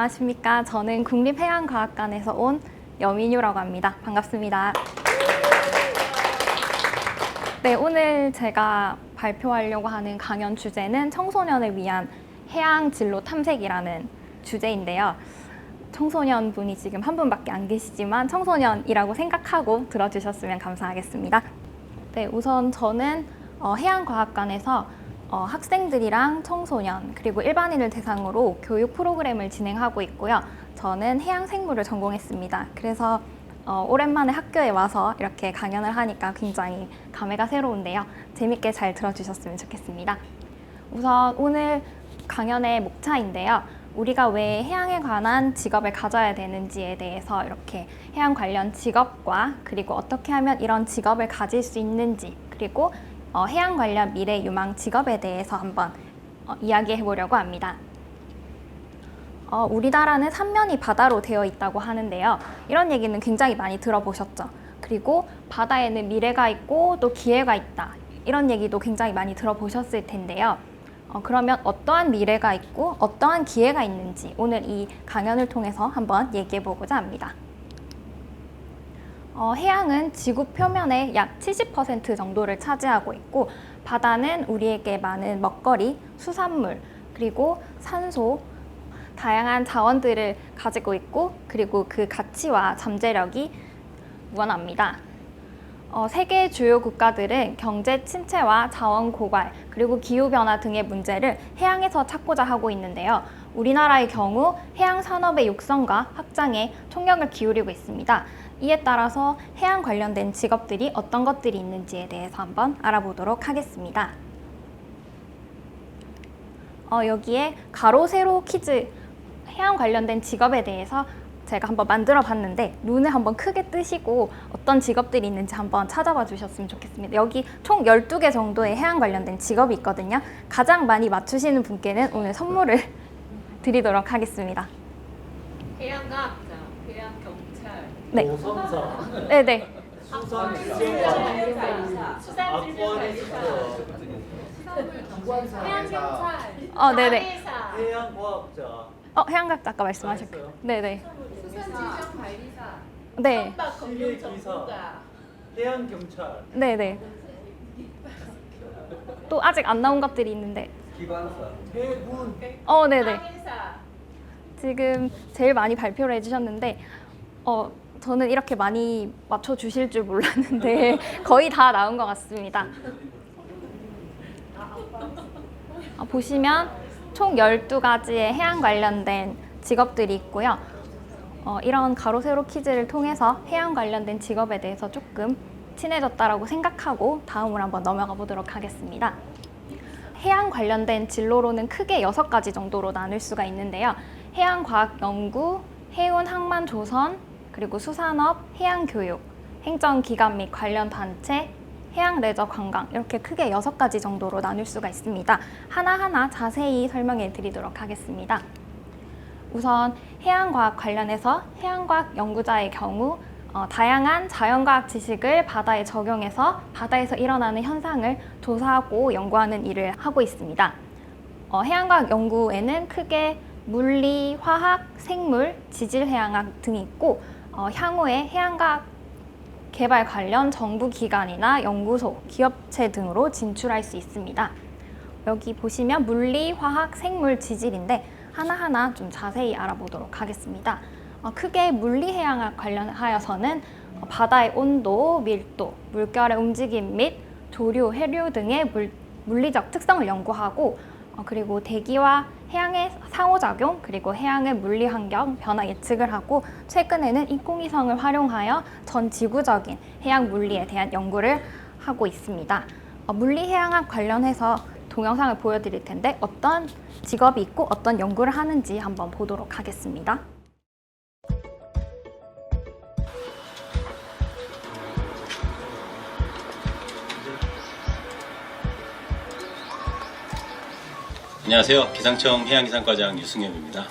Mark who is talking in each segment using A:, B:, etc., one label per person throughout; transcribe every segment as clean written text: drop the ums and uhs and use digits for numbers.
A: 안녕하십니까. 저는 국립해양과학관에서 온 여민유라고 합니다. 반갑습니다. 네, 오늘 제가 발표하려고 하는 강연 주제는 청소년을 위한 해양 진로 탐색이라는 주제인데요. 청소년 분이 지금 한 분밖에 안 계시지만 청소년이라고 생각하고 들어주셨으면 감사하겠습니다. 네, 우선 저는 해양과학관에서 학생들이랑 청소년 그리고 일반인을 대상으로 교육 프로그램을 진행하고 있고요. 저는 해양생물을 전공했습니다. 그래서 오랜만에 학교에 와서 이렇게 강연을 하니까 굉장히 감회가 새로운데요. 재밌게 잘 들어주셨으면 좋겠습니다. 우선 오늘 강연의 목차인데요. 우리가 왜 해양에 관한 직업을 가져야 되는지에 대해서 이렇게 해양 관련 직업과 그리고 어떻게 하면 이런 직업을 가질 수 있는지 그리고 해양 관련 미래 유망 직업에 대해서 한번 이야기해 보려고 합니다. 우리나라는 삼면이 바다로 되어 있다고 하는데요. 이런 얘기는 굉장히 많이 들어보셨죠. 그리고 바다에는 미래가 있고 또 기회가 있다. 이런 얘기도 굉장히 많이 들어보셨을 텐데요. 그러면 어떠한 미래가 있고 어떠한 기회가 있는지 오늘 이 강연을 통해서 한번 얘기해 보고자 합니다. 해양은 지구 표면의 약 70% 정도를 차지하고 있고 바다는 우리에게 많은 먹거리, 수산물, 그리고 산소, 다양한 자원들을 가지고 있고 그리고 그 가치와 잠재력이 무한합니다. 세계 주요 국가들은 경제 침체와 자원 고갈, 그리고 기후변화 등의 문제를 해양에서 찾고자 하고 있는데요. 우리나라의 경우 해양 산업의 육성과 확장에 총력을 기울이고 있습니다. 이에 따라서 해양 관련된 직업들이 어떤 것들이 있는지에 대해서 한번 알아보도록 하겠습니다. 여기에 가로 세로 퀴즈 해양 관련된 직업에 대해서 제가 한번 만들어 봤는데 눈을 한번 크게 뜨시고 어떤 직업들이 있는지 한번 찾아봐 주셨으면 좋겠습니다. 여기 총 12개 정도의 해양 관련된 직업이 있거든요. 가장 많이 맞추시는 분께는 오늘 선물을 드리도록 하겠습니다.
B: 해양과학자, 해양경찰,
A: 네.
C: 보선사,
A: 네네.
B: 해양경찰,
A: 네네.
B: 관리사,
C: 해양과학자,
A: 해양과학자 아까 말씀하셨고요. 네네.
B: 수산지정관리사,
A: 네.
B: 선박검증전문가,
C: 해양경찰,
A: 네네. 또 아직 안 나온 것들이 있는데.
C: 기관사, 해군,
A: 네네.
B: 항해사,
A: 지금 제일 많이 발표를 해주셨는데 저는 이렇게 많이 맞춰주실 줄 몰랐는데 거의 다 나온 것 같습니다. 보시면 총 12가지의 해양 관련된 직업들이 있고요. 이런 가로 세로 퀴즈를 통해서 해양 관련된 직업에 대해서 조금 친해졌다라고 생각하고 다음으로 한번 넘어가 보도록 하겠습니다. 해양 관련된 진로로는 크게 6가지 정도로 나눌 수가 있는데요. 해양과학연구, 해운항만조선, 그리고 수산업, 해양교육, 행정기관 및 관련 단체, 해양레저관광 이렇게 크게 6가지 정도로 나눌 수가 있습니다. 하나하나 자세히 설명해 드리도록 하겠습니다. 우선 해양과학 관련해서 해양과학 연구자의 경우 다양한 자연과학 지식을 바다에 적용해서 바다에서 일어나는 현상을 조사하고 연구하는 일을 하고 있습니다. 해양과학 연구에는 크게 물리, 화학, 생물, 지질해양학 등이 있고 향후에 해양과학 개발 관련 정부기관이나 연구소, 기업체 등으로 진출할 수 있습니다. 여기 보시면 물리, 화학, 생물, 지질인데 하나하나 좀 자세히 알아보도록 하겠습니다. 크게 물리해양학 관련하여서는 바다의 온도, 밀도, 물결의 움직임 및 조류, 해류 등의 물리적 특성을 연구하고 그리고 대기와 해양의 상호작용 그리고 해양의 물리환경 변화 예측을 하고 최근에는 인공위성을 활용하여 전 지구적인 해양 물리에 대한 연구를 하고 있습니다. 물리해양학 관련해서 동영상을 보여드릴 텐데 어떤 직업이 있고 어떤 연구를 하는지 한번 보도록 하겠습니다.
D: 안녕하세요. 기상청 해양기상과장 유승엽입니다.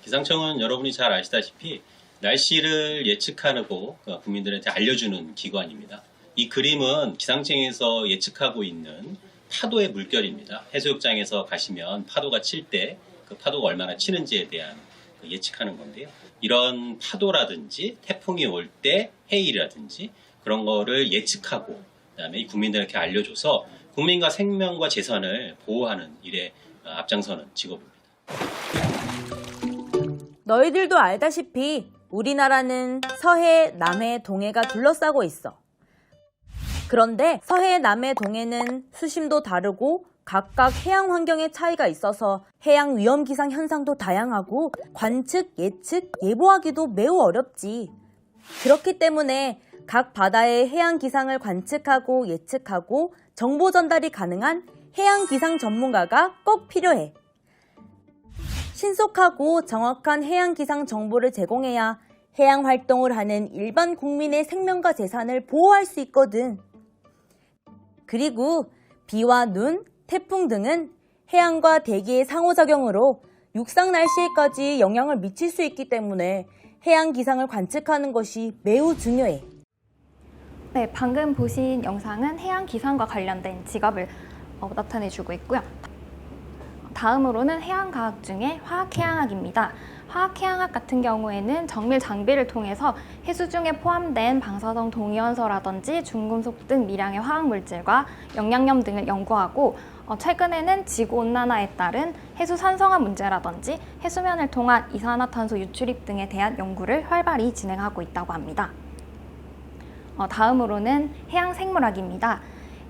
D: 기상청은 여러분이 잘 아시다시피 날씨를 예측하고 국민들한테 알려주는 기관입니다. 이 그림은 기상청에서 예측하고 있는 파도의 물결입니다. 해수욕장에서 가시면 파도가 칠 때 그 파도가 얼마나 치는지에 대한 예측하는 건데요. 이런 파도라든지 태풍이 올 때 해일이라든지 그런 거를 예측하고 그다음에 이 국민들에게 알려줘서 국민과 생명과 재산을 보호하는 일에 앞장서는 직업입니다.
E: 너희들도 알다시피 우리나라는 서해, 남해, 동해가 둘러싸고 있어. 그런데 서해, 남해, 동해는 수심도 다르고 각각 해양 환경의 차이가 있어서 해양 위험 기상 현상도 다양하고 관측, 예측, 예보하기도 매우 어렵지. 그렇기 때문에 각 바다의 해양 기상을 관측하고 예측하고 정보 전달이 가능한 해양 기상 전문가가 꼭 필요해. 신속하고 정확한 해양 기상 정보를 제공해야 해양 활동을 하는 일반 국민의 생명과 재산을 보호할 수 있거든. 그리고 비와 눈, 태풍 등은 해양과 대기의 상호작용으로 육상 날씨에까지 영향을 미칠 수 있기 때문에 해양 기상을 관측하는 것이 매우 중요해.
A: 네, 방금 보신 영상은 해양 기상과 관련된 직업을 나타내주고 있고요. 다음으로는 해양과학 중에 화학해양학입니다. 화학해양학 같은 경우에는 정밀 장비를 통해서 해수 중에 포함된 방사성 동위원소라든지 중금속 등 미량의 화학물질과 영양염 등을 연구하고 최근에는 지구온난화에 따른 해수 산성화 문제라든지 해수면을 통한 이산화탄소 유출입 등에 대한 연구를 활발히 진행하고 있다고 합니다. 다음으로는 해양생물학입니다.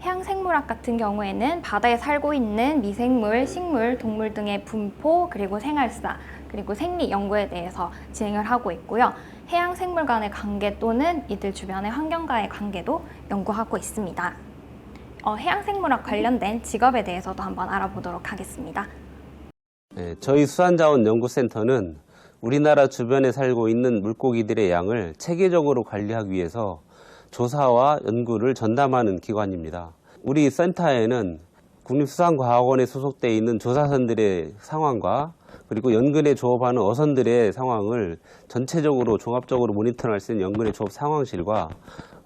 A: 해양생물학 같은 경우에는 바다에 살고 있는 미생물, 식물, 동물 등의 분포, 그리고 생활사, 그리고 생리 연구에 대해서 진행을 하고 있고요. 해양생물 간의 관계 또는 이들 주변의 환경과의 관계도 연구하고 있습니다. 해양생물학 관련된 직업에 대해서도 한번 알아보도록 하겠습니다.
F: 네, 저희 수산자원연구센터는 우리나라 주변에 살고 있는 물고기들의 양을 체계적으로 관리하기 위해서 조사와 연구를 전담하는 기관입니다. 우리 센터에는 국립수산과학원에 소속되어 있는 조사선들의 상황과 그리고 연근에 조업하는 어선들의 상황을 전체적으로 종합적으로 모니터할 수 있는 연근의 조업 상황실과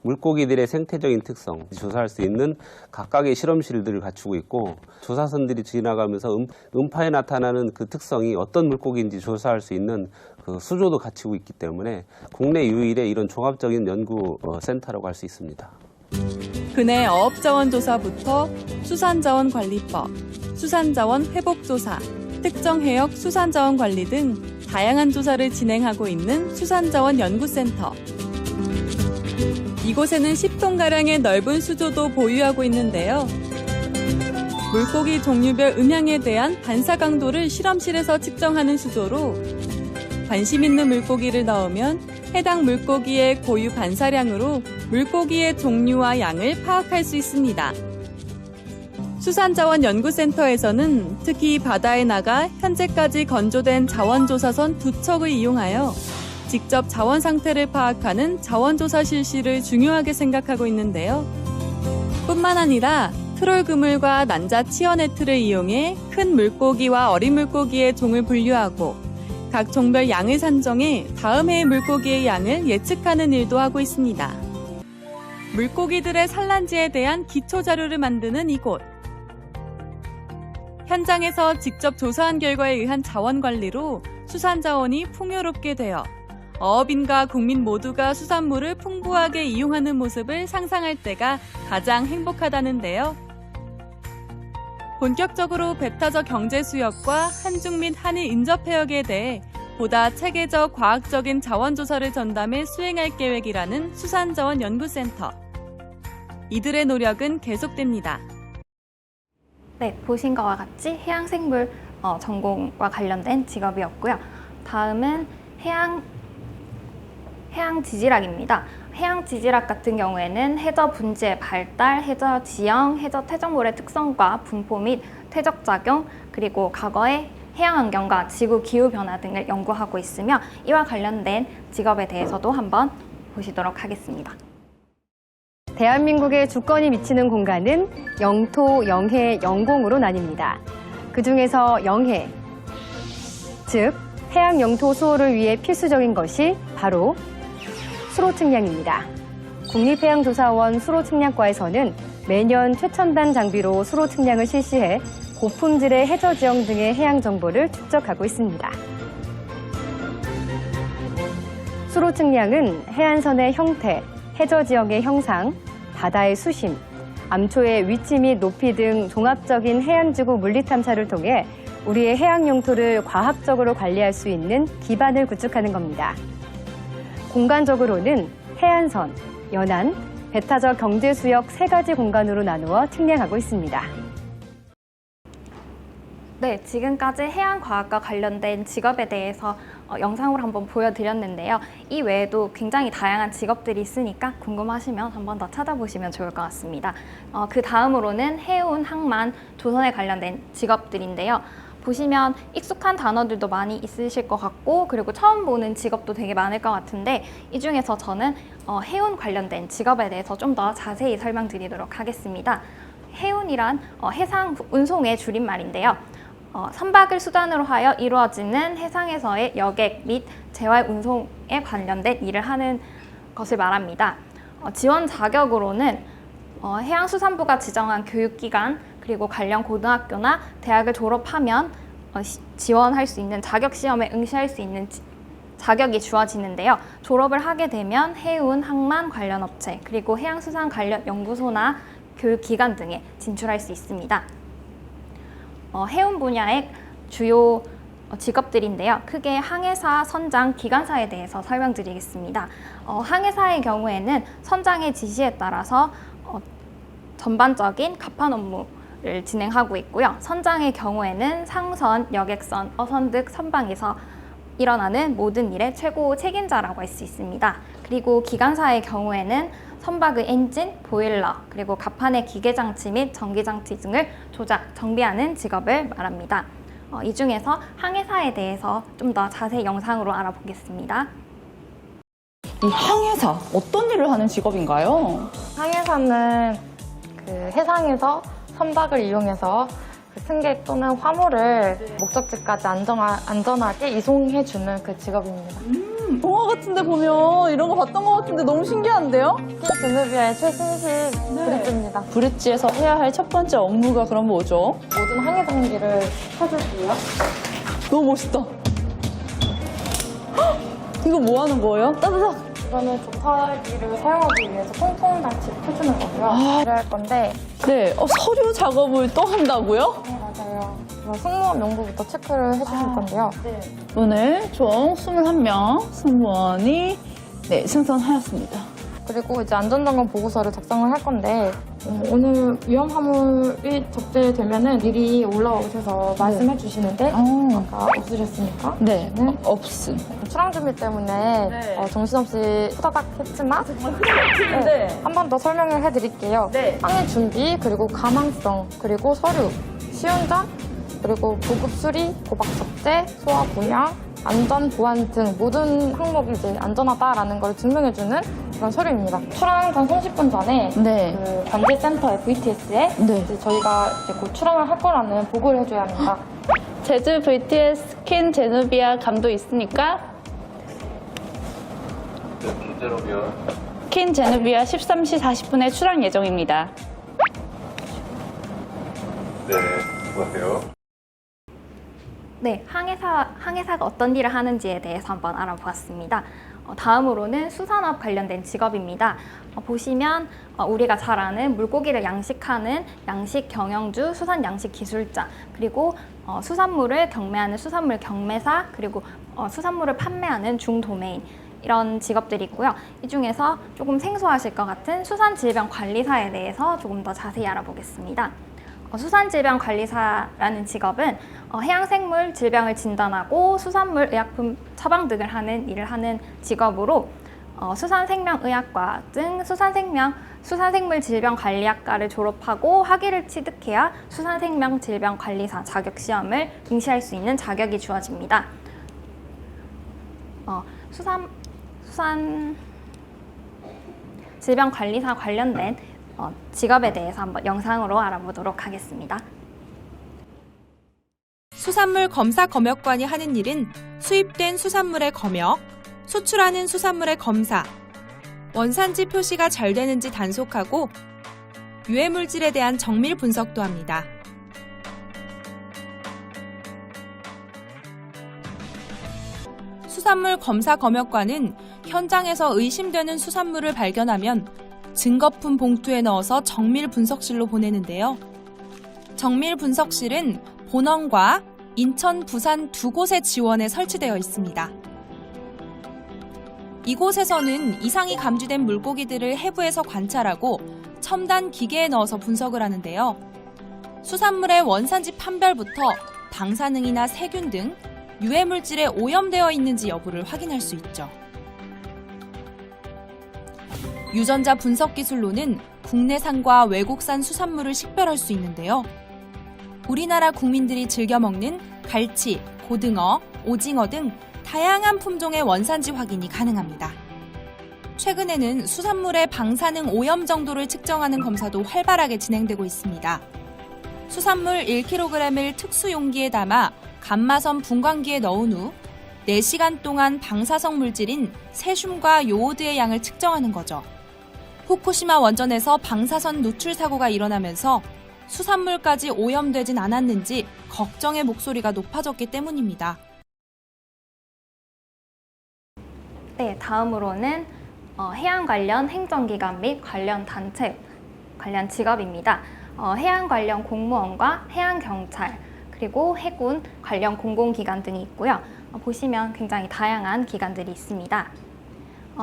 F: 물고기들의 생태적인 특성, 조사할 수 있는 각각의 실험실들을 갖추고 있고 조사선들이 지나가면서 음파에 나타나는 그 특성이 어떤 물고기인지 조사할 수 있는 그 수조도 갖추고 있기 때문에 국내 유일의 이런 종합적인 연구 센터라고 할 수 있습니다.
G: 근해 어업자원조사부터 수산자원관리법, 수산자원 회복조사, 특정해역 수산자원관리 등 다양한 조사를 진행하고 있는 수산자원연구센터. 이곳에는 10톤가량의 넓은 수조도 보유하고 있는데요. 물고기 종류별 음향에 대한 반사 강도를 실험실에서 측정하는 수조로 관심 있는 물고기를 넣으면 해당 물고기의 고유 반사량으로 물고기의 종류와 양을 파악할 수 있습니다. 수산자원연구센터에서는 특히 바다에 나가 현재까지 건조된 자원조사선 2척을 이용하여 직접 자원 상태를 파악하는 자원조사 실시를 중요하게 생각하고 있는데요. 뿐만 아니라 트롤 그물과 난자 치어 네트를 이용해 큰 물고기와 어린 물고기의 종을 분류하고 각 종별 양을 산정해 다음 해의 물고기의 양을 예측하는 일도 하고 있습니다. 물고기들의 산란지에 대한 기초 자료를 만드는 이곳. 현장에서 직접 조사한 결과에 의한 자원 관리로 수산자원이 풍요롭게 되어 어업인과 국민 모두가 수산물을 풍부하게 이용하는 모습을 상상할 때가 가장 행복하다는데요. 본격적으로 배타적 경제 수역과 한중 및 한일 인접 해역에 대해 보다 체계적 과학적인 자원조사를 전담해 수행할 계획이라는 수산자원연구센터. 이들의 노력은 계속됩니다.
A: 네, 보신 것과 같이 해양생물 전공과 관련된 직업이었고요. 다음은 해양지질학입니다. 해양지질학 같은 경우에는 해저 분지의 발달, 해저 지형, 해저 퇴적물의 특성과 분포 및 퇴적작용, 그리고 과거의 해양환경과 지구 기후변화 등을 연구하고 있으며 이와 관련된 직업에 대해서도 한번 보시도록 하겠습니다.
H: 대한민국의 주권이 미치는 공간은 영토, 영해, 영공으로 나뉩니다. 그 중에서 영해, 즉 해양 영토 수호를 위해 필수적인 것이 바로 수로 측량입니다. 국립해양조사원 수로 측량과에서는 매년 최첨단 장비로 수로 측량을 실시해 고품질의 해저 지형 등의 해양 정보를 축적하고 있습니다. 수로 측량은 해안선의 형태, 해저 지형의 형상, 바다의 수심, 암초의 위치 및 높이 등 종합적인 해양지구 물리 탐사를 통해 우리의 해양 영토를 과학적으로 관리할 수 있는 기반을 구축하는 겁니다. 공간적으로는 해안선, 연안, 배타적 경제수역 3가지 공간으로 나누어 측량하고 있습니다.
A: 네, 지금까지 해양과학과 관련된 직업에 대해서 영상으로 한번 보여드렸는데요. 이 외에도 굉장히 다양한 직업들이 있으니까 궁금하시면 한번 더 찾아보시면 좋을 것 같습니다. 그 다음으로는 해운, 항만, 조선에 관련된 직업들인데요. 보시면 익숙한 단어들도 많이 있으실 것 같고 그리고 처음 보는 직업도 되게 많을 것 같은데 이 중에서 저는 해운 관련된 직업에 대해서 좀 더 자세히 설명드리도록 하겠습니다. 해운이란 해상 운송의 줄임말인데요. 선박을 수단으로 하여 이루어지는 해상에서의 여객 및 재활 운송에 관련된 일을 하는 것을 말합니다. 지원 자격으로는 해양수산부가 지정한 교육기관 그리고 관련 고등학교나 대학을 졸업하면 지원할 수 있는 자격시험에 응시할 수 있는 자격이 주어지는데요. 졸업을 하게 되면 해운, 항만 관련 업체 그리고 해양수산 관련 연구소나 교육기관 등에 진출할 수 있습니다. 해운 분야의 주요 직업들인데요. 크게 항해사, 선장, 기관사에 대해서 설명드리겠습니다. 항해사의 경우에는 선장의 지시에 따라서 전반적인 갑판 업무를 진행하고 있고요. 선장의 경우에는 상선, 여객선, 어선 등 선방에서 일어나는 모든 일의 최고 책임자라고 할 수 있습니다. 그리고 기관사의 경우에는 선박의 엔진, 보일러, 그리고 갑판의 기계장치 및 전기장치 등을 조작, 정비하는 직업을 말합니다. 이 중에서 항해사에 대해서 좀 더 자세히 영상으로 알아보겠습니다.
I: 이 항해사, 어떤 일을 하는 직업인가요?
J: 항해사는 그 해상에서 선박을 이용해서 그 승객 또는 화물을 목적지까지 안전하게 이송해주는 그 직업입니다.
I: 동화 같은데 보면 이런 거 봤던 것 같은데 너무 신기한데요?
J: 제누비아의 최신식 브릿지입니다.
I: 브릿지에서 해야 할 첫 번째 업무가 그럼 뭐죠?
J: 모든 항해 장비를 켜줄게요.
I: 너무 멋있다. 헉! 이거 뭐 하는 거예요? 따다닥!
J: 이거는 조타기를 사용하기 위해서 통풍 장치를 켜주는 거고요. 할 건데.
I: 네, 서류 작업을 또 한다고요?
J: 네, 맞아요. 승무원 명부부터 체크를 해주실 건데요.
I: 네. 오늘 총 21명 승무원이 승선하였습니다.
J: 그리고 이제 안전점검 보고서를 작성을 할 건데 오늘 위험 화물이 적재되면은 미리 올라오셔서 말씀해 주시는데 아까 없으셨습니까?
I: 네, 없음.
J: 출항 준비 때문에 정신없이 후다닥 했지만 한 번 더 설명을 해드릴게요. 항해 준비, 그리고 가망성, 그리고 서류, 시운전, 그리고 보급 수리, 고박 적재, 소화 분양, 안전 보안 등 모든 항목이 이제 안전하다라는 걸 증명해주는 그런 서류입니다. 출항 전 30분 전에 그 관제센터 VTS에 이제 저희가 이제 곧 출항을 할 거라는 보고를 해줘야 합니다.
K: 제주 VTS 퀸 제누비아 감도 있으니까 퀸 제누비아 13시 40분에 출항 예정입니다.
L: 네, 수고하세요.
A: 네, 항해사가 어떤 일을 하는지에 대해서 한번 알아보았습니다. 다음으로는 수산업 관련된 직업입니다. 보시면 우리가 잘 아는 물고기를 양식하는 양식 경영주, 수산 양식 기술자, 그리고 수산물을 경매하는 수산물 경매사, 그리고 수산물을 판매하는 중도매인, 이런 직업들이 있고요. 이 중에서 조금 생소하실 것 같은 수산질병관리사에 대해서 조금 더 자세히 알아보겠습니다. 수산질병관리사라는 직업은 해양생물 질병을 진단하고 수산물 의약품 처방 등을 하는 일을 하는 직업으로 수산생명의학과 등 수산생물질병관리학과를 졸업하고 학위를 취득해야 수산생명질병관리사 자격시험을 응시할 수 있는 자격이 주어집니다. 수산질병관리사 관련된 직업에 대해서 한번 영상으로 알아보도록 하겠습니다.
M: 수산물 검사 검역관이 하는 일은 수입된 수산물의 검역, 수출하는 수산물의 검사, 원산지 표시가 잘 되는지 단속하고 유해물질에 대한 정밀 분석도 합니다. 수산물 검사 검역관은 현장에서 의심되는 수산물을 발견하면 증거품 봉투에 넣어서 정밀 분석실로 보내는데요. 정밀 분석실은 본원과 인천, 부산 두 곳의 지원에 설치되어 있습니다. 이곳에서는 이상이 감지된 물고기들을 해부해서 관찰하고 첨단 기계에 넣어서 분석을 하는데요. 수산물의 원산지 판별부터 방사능이나 세균 등 유해물질에 오염되어 있는지 여부를 확인할 수 있죠. 유전자 분석 기술로는 국내산과 외국산 수산물을 식별할 수 있는데요. 우리나라 국민들이 즐겨 먹는 갈치, 고등어, 오징어 등 다양한 품종의 원산지 확인이 가능합니다. 최근에는 수산물의 방사능 오염 정도를 측정하는 검사도 활발하게 진행되고 있습니다. 수산물 1kg을 특수 용기에 담아 감마선 분광기에 넣은 후 4시간 동안 방사성 물질인 세슘과 요오드의 양을 측정하는 거죠. 후쿠시마 원전에서 방사선 누출 사고가 일어나면서 수산물까지 오염되진 않았는지 걱정의 목소리가 높아졌기 때문입니다.
A: 네, 다음으로는 해양 관련 행정기관 및 관련 단체, 관련 직업입니다. 해양 관련 공무원과 해양경찰, 그리고 해군 관련 공공기관 등이 있고요. 보시면 굉장히 다양한 기관들이 있습니다.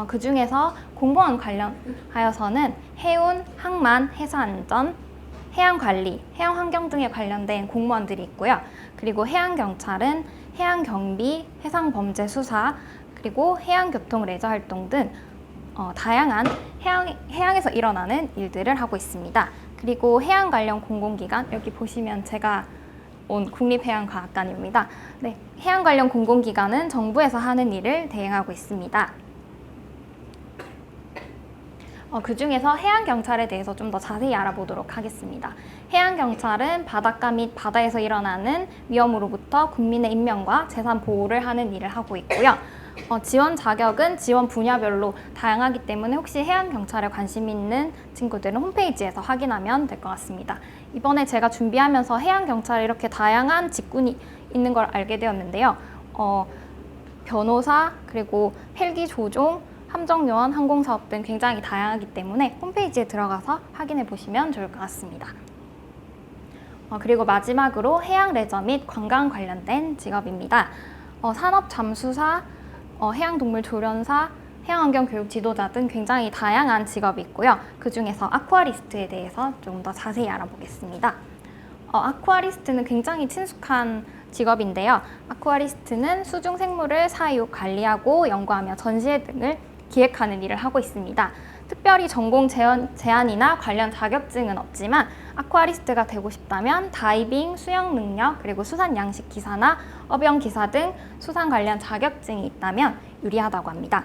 A: 그 중에서 공무원 관련하여서는 해운, 항만, 해수안전, 해양관리, 해양환경 등에 관련된 공무원들이 있고요. 그리고 해양경찰은 해양경비, 해상범죄수사, 그리고 해양교통 레저 활동 등 다양한 해양에서 일어나는 일들을 하고 있습니다. 그리고 해양 관련 공공기관, 여기 보시면 제가 온 국립해양과학관입니다. 네, 해양 관련 공공기관은 정부에서 하는 일을 대행하고 있습니다. 그 중에서 해양경찰에 대해서 좀 더 자세히 알아보도록 하겠습니다. 해양경찰은 바닷가 및 바다에서 일어나는 위험으로부터 국민의 인명과 재산 보호를 하는 일을 하고 있고요. 지원 자격은 지원 분야별로 다양하기 때문에 혹시 해양경찰에 관심 있는 친구들은 홈페이지에서 확인하면 될 것 같습니다. 이번에 제가 준비하면서 해양경찰에 이렇게 다양한 직군이 있는 걸 알게 되었는데요. 변호사, 그리고 헬기 조종, 함정요원, 항공사업 등 굉장히 다양하기 때문에 홈페이지에 들어가서 확인해 보시면 좋을 것 같습니다. 그리고 마지막으로 해양 레저 및 관광 관련된 직업입니다. 산업잠수사, 해양동물 조련사, 해양환경 교육 지도자 등 굉장히 다양한 직업이 있고요. 그 중에서 아쿠아리스트에 대해서 좀 더 자세히 알아보겠습니다. 아쿠아리스트는 굉장히 친숙한 직업인데요. 아쿠아리스트는 수중 생물을 사육, 관리하고 연구하며 전시회 등을 기획하는 일을 하고 있습니다. 특별히 전공 제한이나 관련 자격증은 없지만 아쿠아리스트가 되고 싶다면 다이빙, 수영 능력, 그리고 수산 양식 기사나 어병 기사 등 수산 관련 자격증이 있다면 유리하다고 합니다.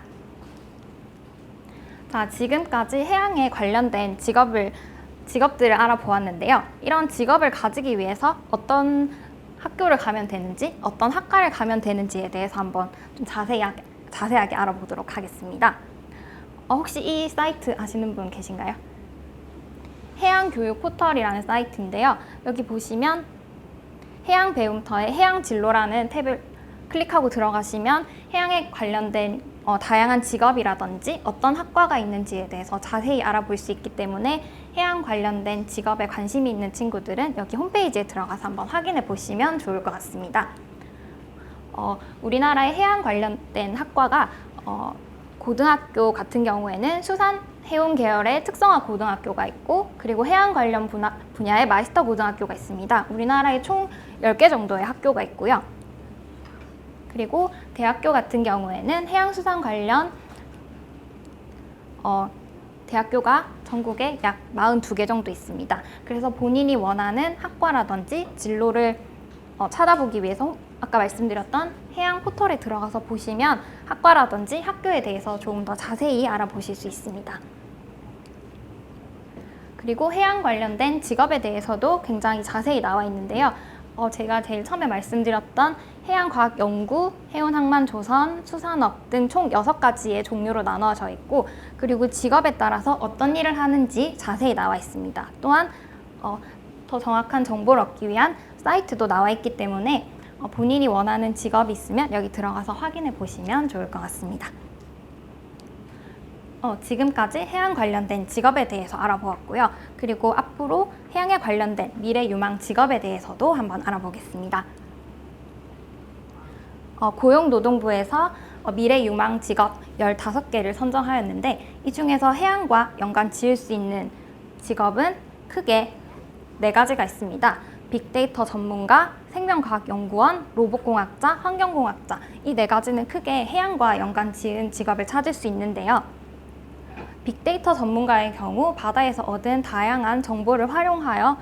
A: 자, 지금까지 해양에 관련된 직업들을 알아보았는데요. 이런 직업을 가지기 위해서 어떤 학교를 가면 되는지, 어떤 학과를 가면 되는지에 대해서 한번 좀 자세하게 알아보도록 하겠습니다. 혹시 이 사이트 아시는 분 계신가요? 해양교육 포털이라는 사이트인데요. 여기 보시면 해양배움터의 해양진로라는 탭을 클릭하고 들어가시면 해양에 관련된 다양한 직업이라든지 어떤 학과가 있는지에 대해서 자세히 알아볼 수 있기 때문에 해양 관련된 직업에 관심이 있는 친구들은 여기 홈페이지에 들어가서 한번 확인해 보시면 좋을 것 같습니다. 우리나라의 해양 관련된 학과가 고등학교 같은 경우에는 수산, 해운 계열의 특성화 고등학교가 있고 그리고 해양 관련 분야의 마스터 고등학교가 있습니다. 우리나라에 총 10개 정도의 학교가 있고요. 그리고 대학교 같은 경우에는 해양수산 관련 대학교가 전국에 약 42개 정도 있습니다. 그래서 본인이 원하는 학과라든지 진로를 찾아보기 위해서 아까 말씀드렸던 해양 포털에 들어가서 보시면 학과라든지 학교에 대해서 조금 더 자세히 알아보실 수 있습니다. 그리고 해양 관련된 직업에 대해서도 굉장히 자세히 나와 있는데요. 제가 제일 처음에 말씀드렸던 해양과학연구, 해운항만조선, 수산업 등 총 6가지의 종류로 나눠져 있고, 그리고 직업에 따라서 어떤 일을 하는지 자세히 나와 있습니다. 또한 더 정확한 정보를 얻기 위한 사이트도 나와 있기 때문에 본인이 원하는 직업이 있으면 여기 들어가서 확인해 보시면 좋을 것 같습니다. 지금까지 해양 관련된 직업에 대해서 알아보았고요. 그리고 앞으로 해양에 관련된 미래 유망 직업에 대해서도 한번 알아보겠습니다. 고용노동부에서 미래 유망 직업 15개를 선정하였는데, 이 중에서 해양과 연관 지을 수 있는 직업은 크게 4가지가 있습니다. 빅데이터 전문가, 생명과학연구원, 로봇공학자, 환경공학자, 이 4가지는 크게 해양과 연관 지은 직업을 찾을 수 있는데요. 빅데이터 전문가의 경우 바다에서 얻은 다양한 정보를 활용하여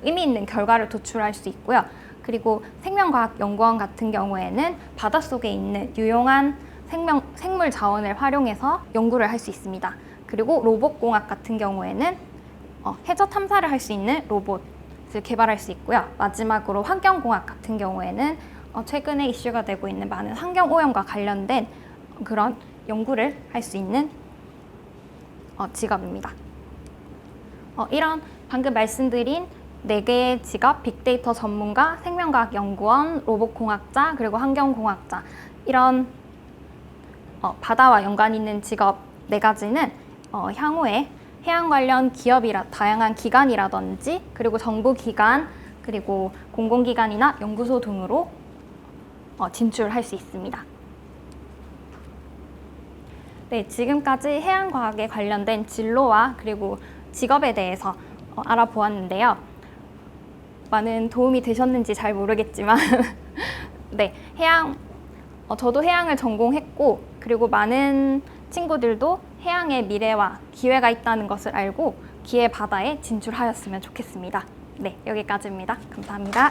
A: 의미 있는 결과를 도출할 수 있고요. 그리고 생명과학연구원 같은 경우에는 바닷속에 있는 유용한 생물 자원을 활용해서 연구를 할 수 있습니다. 그리고 로봇공학 같은 경우에는 해저 탐사를 할 수 있는 로봇을 개발할 수 있고요. 마지막으로 환경공학 같은 경우에는 최근에 이슈가 되고 있는 많은 환경오염과 관련된 그런 연구를 할 수 있는 직업입니다. 이런 방금 말씀드린 4개의 직업, 빅데이터 전문가, 생명과학연구원, 로봇공학자, 그리고 환경공학자, 이런 바다와 연관 있는 직업 4가지는 향후에 해양 관련 다양한 기관이라든지, 그리고 정부기관, 그리고 공공기관이나 연구소 등으로 진출할 수 있습니다. 네, 지금까지 해양과학에 관련된 진로와 그리고 직업에 대해서 알아보았는데요. 많은 도움이 되셨는지 잘 모르겠지만 네, 저도 해양을 전공했고, 그리고 많은 친구들도 해양의 미래와 기회가 있다는 것을 알고 기해 바다에 진출하였으면 좋겠습니다. 네, 여기까지입니다. 감사합니다.